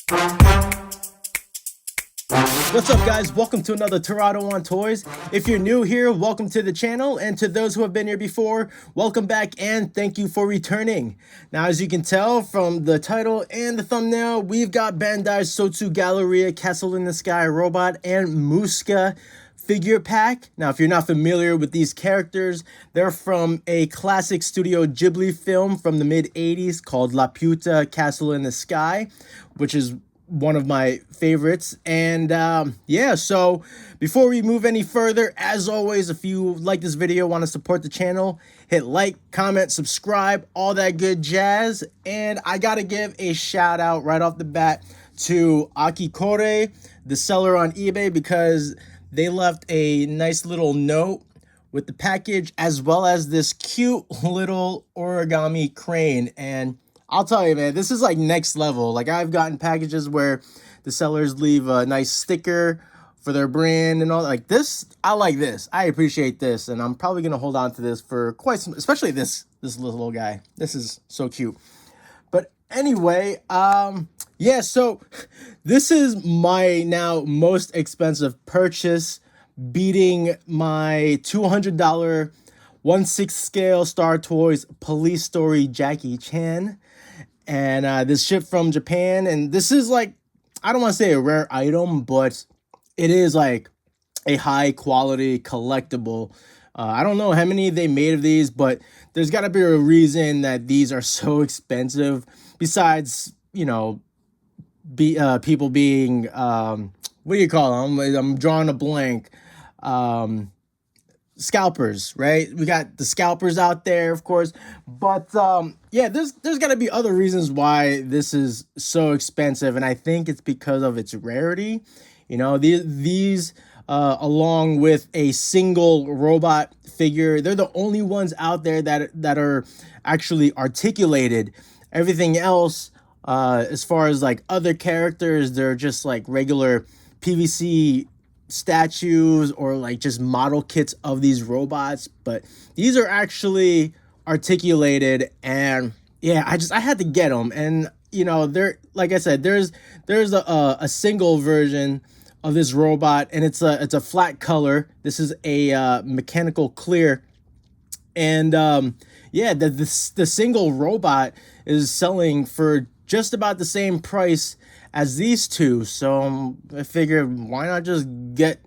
What's up, guys? Welcome to another Terado on Toys. If you're new here, welcome to the channel, and to those who have been here before, welcome back and thank you for returning. Now, as you can tell from the title and the thumbnail, we've got Bandai's Sotsu Galleria Castle in the Sky robot and Muska figure pack. Now, if you're not familiar with these characters, they're from a classic Studio Ghibli film from the mid-80s called LAPUTA, Castle in the Sky, which is one of my favorites. And yeah, so before we move any further, as always, if you like this video, want to support the channel, hit like, comment, subscribe, all that good jazz. And I gotta give a shout out right off the bat to Akikore, the seller on eBay, because they left a nice little note with the package as well as this cute little origami crane. And I'll tell you, man, this is like next level. Like, I've gotten packages where the sellers leave a nice sticker for their brand and all. Like this, I like this. I appreciate this, and I'm probably gonna hold on to this for quite some, especially this little guy. This is so cute. But anyway, yeah. So this is my now most expensive purchase, beating my $200 1/6 scale Star Toys Police Story Jackie Chan. And this shipped from Japan, and this is like, I don't want to say a rare item, but it is like a high quality collectible. I don't know how many they made of these, but there's got to be a reason that these are so expensive. Besides, you know, people being what do you call them? I'm drawing a blank. Scalpers, right? We got the scalpers out there, of course, but yeah, there's got to be other reasons why this is so expensive, and I think it's because of its rarity. You know, these along with a single robot figure, they're the only ones out there that are actually articulated. Everything else, as far as like other characters, they're just like regular PVC statues or like just model kits of these robots, but these are actually articulated. And yeah, I had to get them. And you know, there, like I said, there's a single version of this robot, and it's a flat color. This is a mechanical clear. And yeah, the single robot is selling for just about the same price as these two. So I figured, why not just get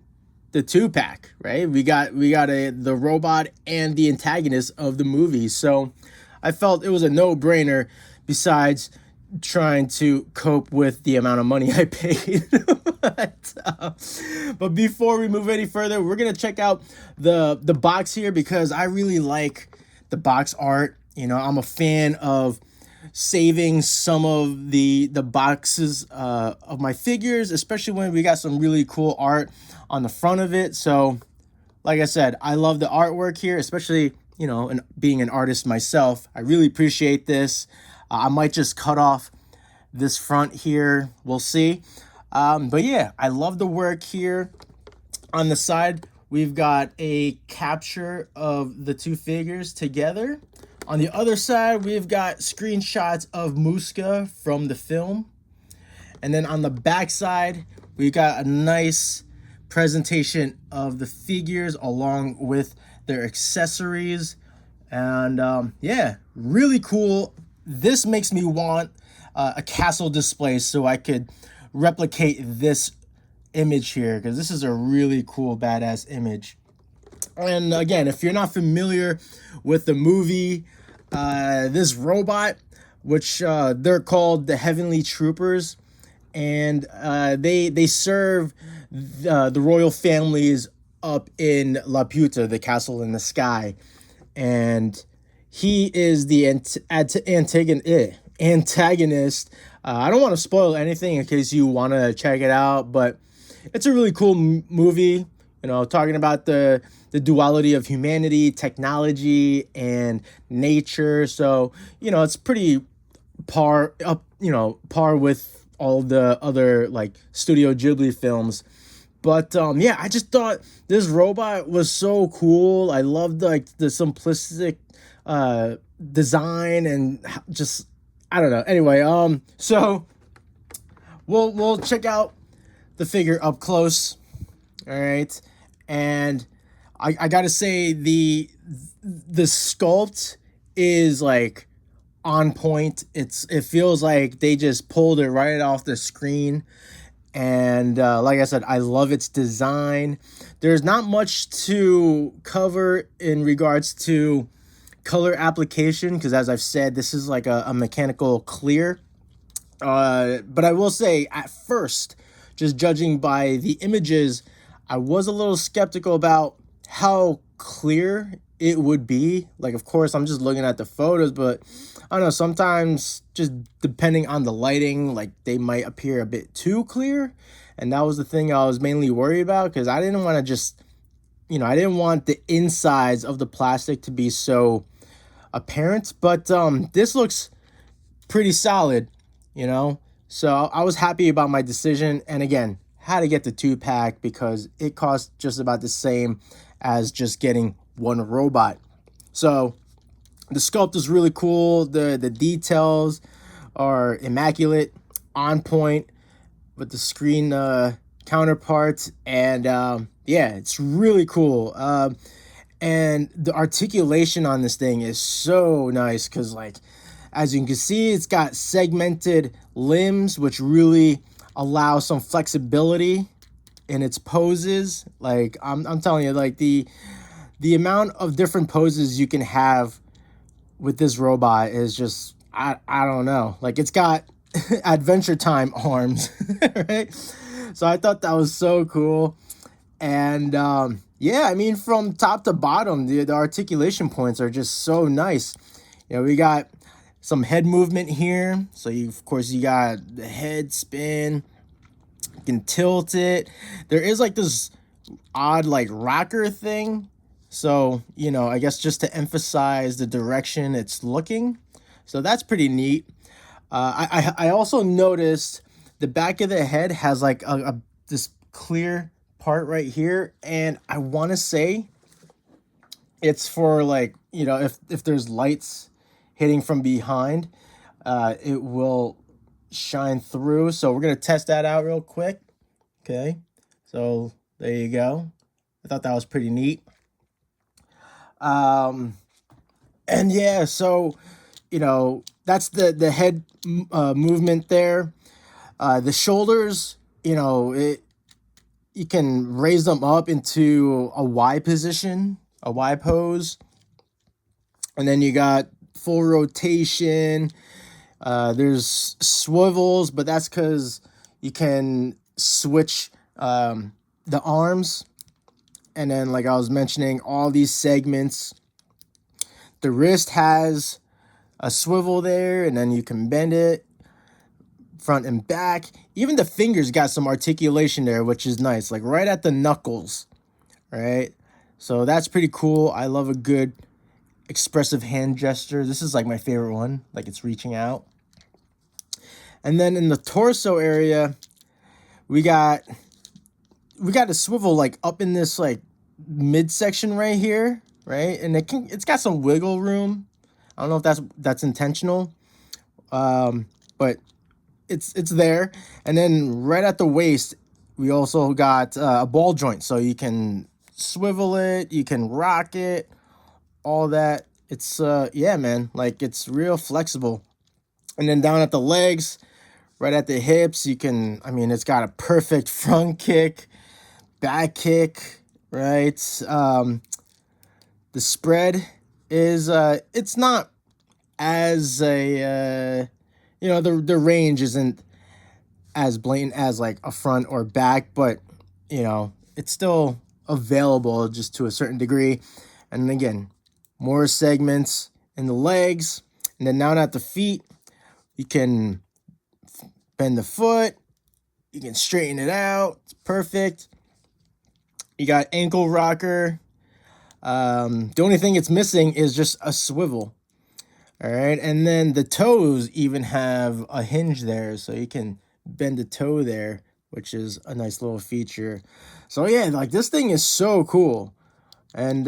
the 2-pack, right? We got the robot and the antagonist of the movie. So I felt it was a no-brainer, besides trying to cope with the amount of money I paid. But before we move any further, we're gonna check out the box here, because I really like the box art. You know, I'm a fan of saving some of the boxes of my figures, especially when we got some really cool art on the front of it. So like I said, I love the artwork here, especially, you know, and being an artist myself, I really appreciate this. I might just cut off this front here, we'll see. But yeah, I love the work here. On the side, we've got a capture of the two figures together. On the other side, we've got screenshots of Muska from the film. And then on the back side, we've got a nice presentation of the figures along with their accessories. And yeah, really cool. This makes me want a castle display so I could replicate this image here, because this is a really cool, badass image. And again, if you're not familiar with the movie, this robot, which they're called the Heavenly Troopers, and they serve the royal families up in Laputa, the castle in the sky. And he is the antagonist. I don't want to spoil anything in case you want to check it out, but it's a really cool movie, you know, talking about the duality of humanity, technology, and nature. So, you know, it's pretty par with all the other like Studio Ghibli films. But yeah, I just thought this robot was so cool. I loved like the simplistic design, and just, I don't know. Anyway, so we'll check out the figure up close. All right, and I gotta say the sculpt is like on point. It feels like they just pulled it right off the screen. And like I said, I love its design. There's not much to cover in regards to color application because, as I've said, this is like a mechanical clear. But I will say, at first, just judging by the images, I was a little skeptical about how clear it would be. Like, of course, I'm just looking at the photos, but I don't know, sometimes just depending on the lighting, like they might appear a bit too clear. And that was the thing I was mainly worried about because I didn't want to just, I didn't want the insides of the plastic to be so apparent. But this looks pretty solid, So I was happy about my decision. And again, had to get the 2-pack because it costs just about the same as just getting one robot. So the sculpt is really cool. The details are immaculate, on point with the screen counterparts. And yeah, it's really cool. And the articulation on this thing is so nice because, like, as you can see, it's got segmented limbs, which really allow some flexibility in its poses. Like, I'm telling you, like, the amount of different poses you can have with this robot is just, I don't know. Like, it's got Adventure Time arms, right? So I thought that was so cool. And yeah, I mean, from top to bottom, the articulation points are just so nice. We got some head movement here. So of course, you got the head spin. You can tilt it. There is like this odd like rocker thing. So, I guess just to emphasize the direction it's looking. So that's pretty neat. I also noticed the back of the head has like this clear part right here. And I want to say it's for like, if there's lights hitting from behind, it will shine through. So we're going to test that out real quick. Okay. So there you go. I thought that was pretty neat. And yeah, so, that's the head movement there. The shoulders, you can raise them up into a Y position, a Y pose. And then you got full rotation. There's swivels, but that's because you can switch the arms. And then, like I was mentioning, all these segments. The wrist has a swivel there, and then you can bend it front and back. Even the fingers got some articulation there, which is nice, like right at the knuckles, right? So that's pretty cool. I love a good expressive hand gesture. This is like my favorite one, like it's reaching out. And then in the torso area, we got a swivel like up in this like midsection right here, right? And it's got some wiggle room. I don't know if that's intentional, but it's there. And then right at the waist, we also got a ball joint, so you can swivel it, you can rock it, all that. It's yeah, man, like it's real flexible. And then down at the legs, right at the hips, it's got a perfect front kick, back kick, right? The spread is it's not as the range isn't as blatant as like a front or back, but it's still available just to a certain degree. And again, more segments in the legs. And then down at the feet, you can bend the foot, you can straighten it out. It's perfect. You got ankle rocker. The only thing it's missing is just a swivel. All right, and then the toes even have a hinge there, so you can bend the toe there, which is a nice little feature. So yeah, like this thing is so cool. And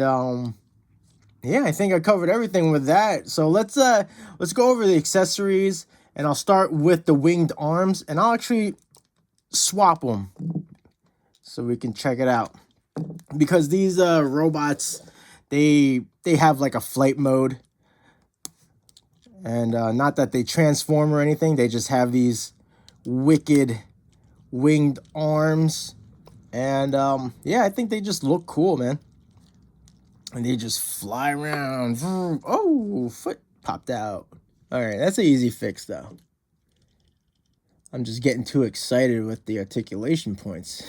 yeah, I think I covered everything with that. So let's go over the accessories, and I'll start with the winged arms, and I'll actually swap them so we can check it out. Because these robots, they have like a flight mode. And not that they transform or anything. They just have these wicked winged arms. And yeah, I think they just look cool, man. And they just fly around. Oh, foot popped out. All right, that's an easy fix, though. I'm just getting too excited with the articulation points.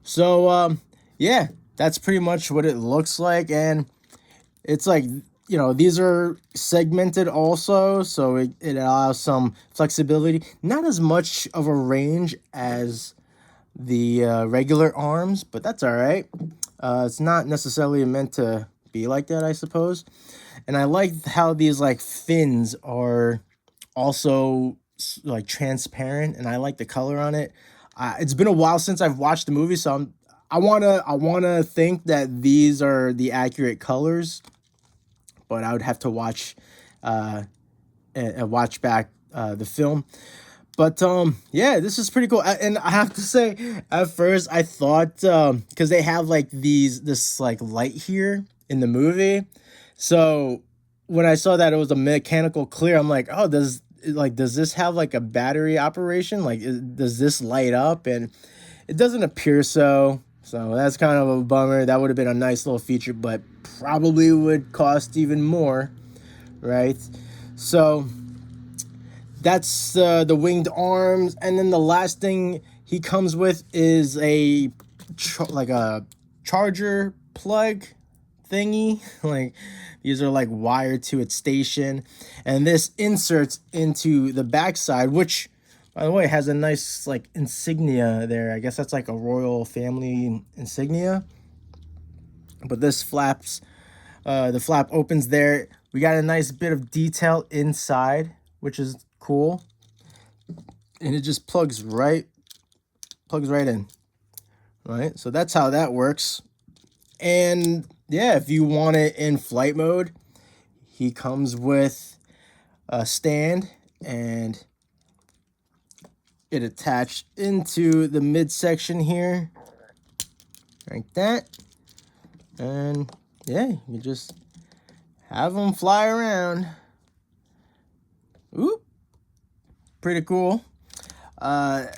So, yeah, that's pretty much what it looks like. And it's like, you know, these are segmented also, so it allows some flexibility. Not as much of a range as the regular arms, but that's all right. It's not necessarily meant to be like that, I suppose. And I like how these like fins are also like transparent, and I like the color on it. It's been a while since I've watched the movie, so I wanna think that these are the accurate colors, but I would have to watch watch back the film. But yeah, this is pretty cool. And I have to say, at first I thought, because they have like this like light here in the movie, so when I saw that it was a mechanical clear, I'm like, oh, does this have like a battery operation? Like, does this light up? And it doesn't appear so. So that's kind of a bummer. That would have been a nice little feature, but probably would cost even more, right? So that's the winged arms. And then the last thing he comes with is a charger plug thingy. Like, these are like wired to its station, and this inserts into the backside, which, by the way, has a nice like insignia there. I guess that's like a royal family insignia. But this flaps, the flap opens there. We got a nice bit of detail inside, which is cool. And it just plugs right in. Right? So that's how that works. And yeah, if you want it in flight mode, he comes with a stand, and it attached into the midsection here, like that. And yeah, you just have them fly around. Oop, pretty cool. I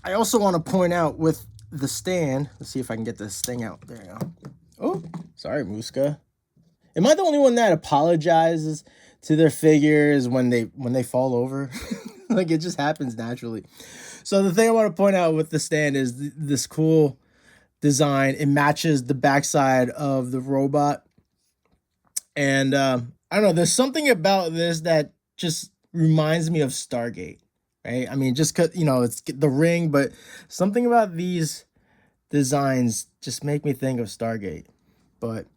also want to point out with the stand, let's see if I can get this thing out. There you go. Oh, sorry, Muska. Am I the only one that apologizes to their figures when they fall over? Like, it just happens naturally. So the thing I want to point out with the stand is this cool design. It matches the backside of the robot. And I don't know, there's something about this that just reminds me of Stargate, right? I mean, just 'cause, you know, it's the ring, but something about these designs just make me think of Stargate. But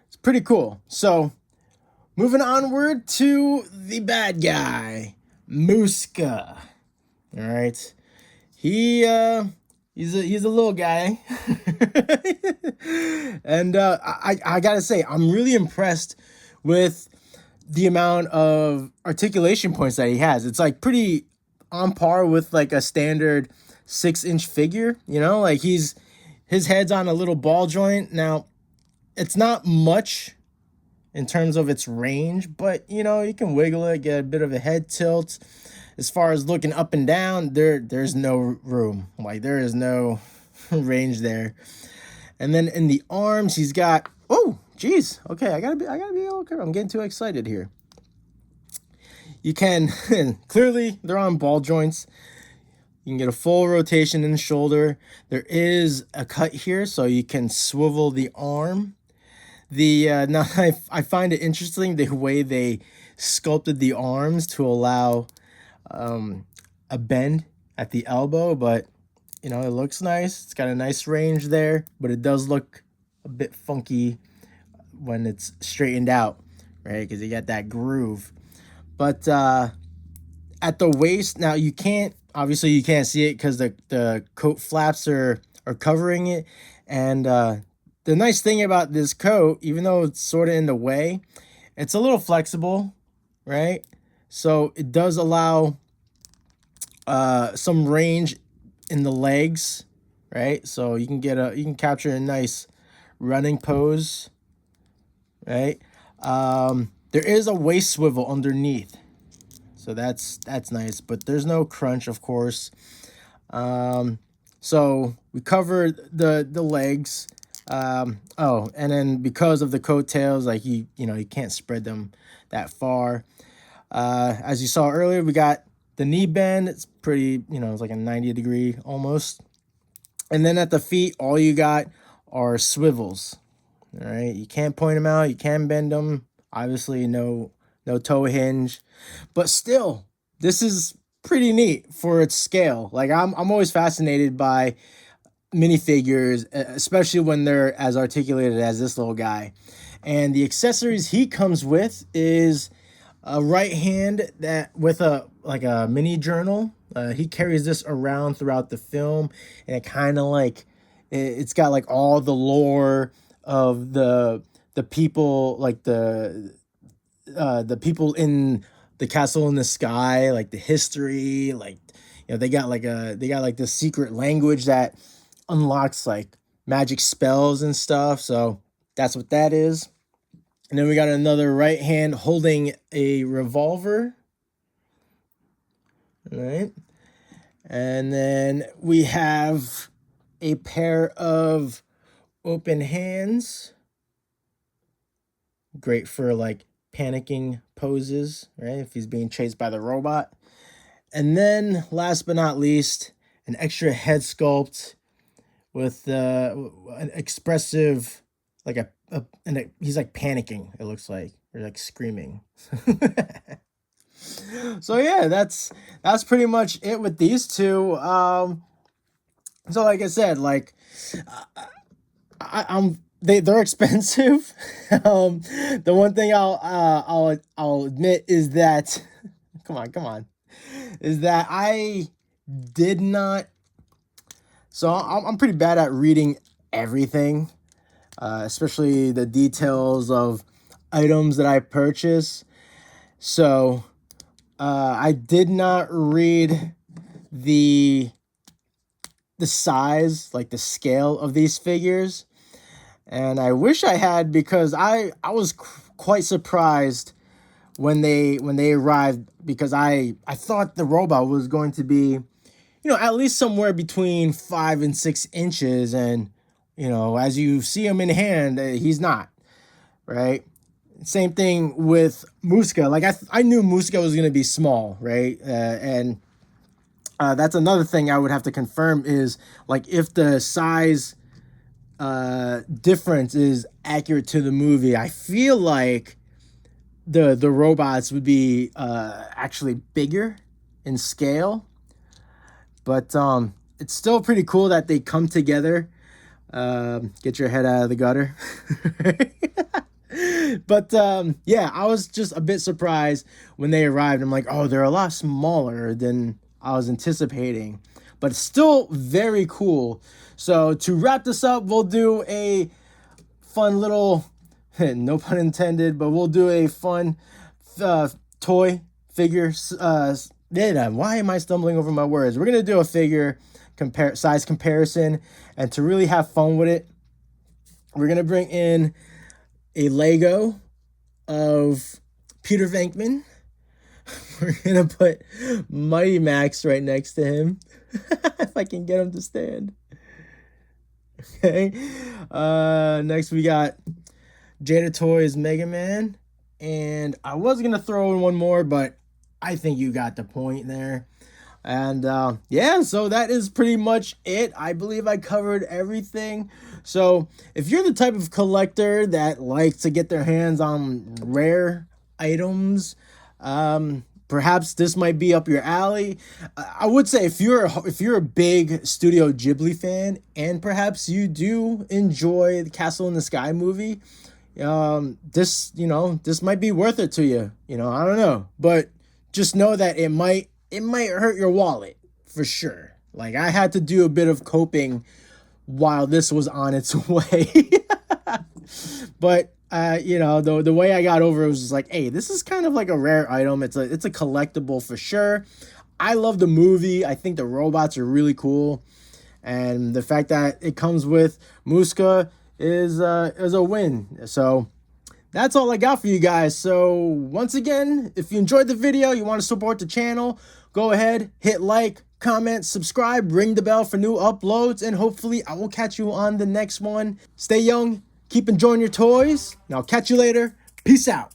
it's pretty cool. So moving onward to the bad guy, Muska. All right, he's a little guy, and I gotta say, I'm really impressed with the amount of articulation points that he has. It's like pretty on par with like a standard 6-inch figure. You know, like his head's on a little ball joint. Now, it's not much in terms of its range, but you know, you can wiggle it, get a bit of a head tilt. As far as looking up and down, there's no room. Like, there is no range there. And then in the arms, he's got, oh geez, okay, I gotta be okay. I'm getting too excited here. You can clearly, they're on ball joints. You can get a full rotation in the shoulder. There is a cut here, so you can swivel the arm. Now I find it interesting the way they sculpted the arms to allow a bend at the elbow, but you know, it looks nice. It's got a nice range there, but it does look a bit funky when it's straightened out, right? Because you got that groove. But at the waist, now you can't see it because the coat flaps are covering it. And the nice thing about this coat, even though it's sort of in the way, it's a little flexible, right? So it does allow some range in the legs, right? So you can capture a nice running pose, right? There is a waist swivel underneath, so that's nice, but there's no crunch, of course. So we covered the legs. Oh, and then because of the coattails, like you can't spread them that far. As you saw earlier, we got the knee bend. It's pretty, it's like a 90-degree almost. And then at the feet, all you got are swivels. All right, you can't point them out. You can bend them. Obviously, no toe hinge, but still, this is pretty neat for its scale. Like I'm always fascinated by minifigures, especially when they're as articulated as this little guy. And the accessories he comes with is a right hand that with a mini journal. He carries this around throughout the film, and it kind of like it's got like all the lore of the people, like the people in the castle in the sky, like the history, like they got like this secret language that unlocks like magic spells and stuff. So that's what that is. And then we got another right hand holding a revolver. All right. And then we have a pair of open hands. Great for like panicking poses, right? If he's being chased by the robot. And then last but not least, an extra head sculpt with an expressive, like he's like panicking, it looks like, or like screaming. So yeah, that's pretty much it with these two. So like I said, like they're expensive. The one thing I'll admit is that come on, is that I did not. So I'm pretty bad at reading everything, especially the details of items that I purchase. So I did not read the size, like the scale of these figures, and I wish I had, because I was quite surprised when they arrived, because I thought the robot was going to be, at least somewhere between 5 and 6 inches, and as you see him in hand, he's not, right? Same thing with Muska. Like I knew Muska was going to be small, right? And that's another thing I would have to confirm is like if the size difference is accurate to the movie. I feel like the robots would be actually bigger in scale, but it's still pretty cool that they come together. Get your head out of the gutter. But yeah, I was just a bit surprised when they arrived. I'm like, oh, they're a lot smaller than I was anticipating, but still very cool. So to wrap this up, we'll do a fun little, no pun intended, but we'll do a fun toy figure. Why am I stumbling over my words? We're gonna do a figure size comparison, and to really have fun with it, we're gonna bring in a Lego of Peter Venkman. We're gonna put Mighty Max right next to him. If I can get him to stand. Okay. Next we got Jada Toyz Mega Man. And I was gonna throw in one more, but I think you got the point there. And yeah, so that is pretty much it. I believe I covered everything. So if you're the type of collector that likes to get their hands on rare items, perhaps this might be up your alley. I would say if you're a big Studio Ghibli fan, and perhaps you do enjoy the Castle in the Sky movie, this might be worth it to you. I don't know, but just know that it might hurt your wallet for sure. Like I had to do a bit of coping while this was on its way. But the way I got over it was just like, hey, this is kind of like a rare item. It's a collectible for sure. I love the movie. I think the robots are really cool. And the fact that it comes with Muska is a win. So that's all I got for you guys. So once again, if you enjoyed the video, you want to support the channel, go ahead, hit like, comment, subscribe, ring the bell for new uploads, and hopefully I will catch you on the next one. Stay young, keep enjoying your toys, and I'll catch you later. Peace out.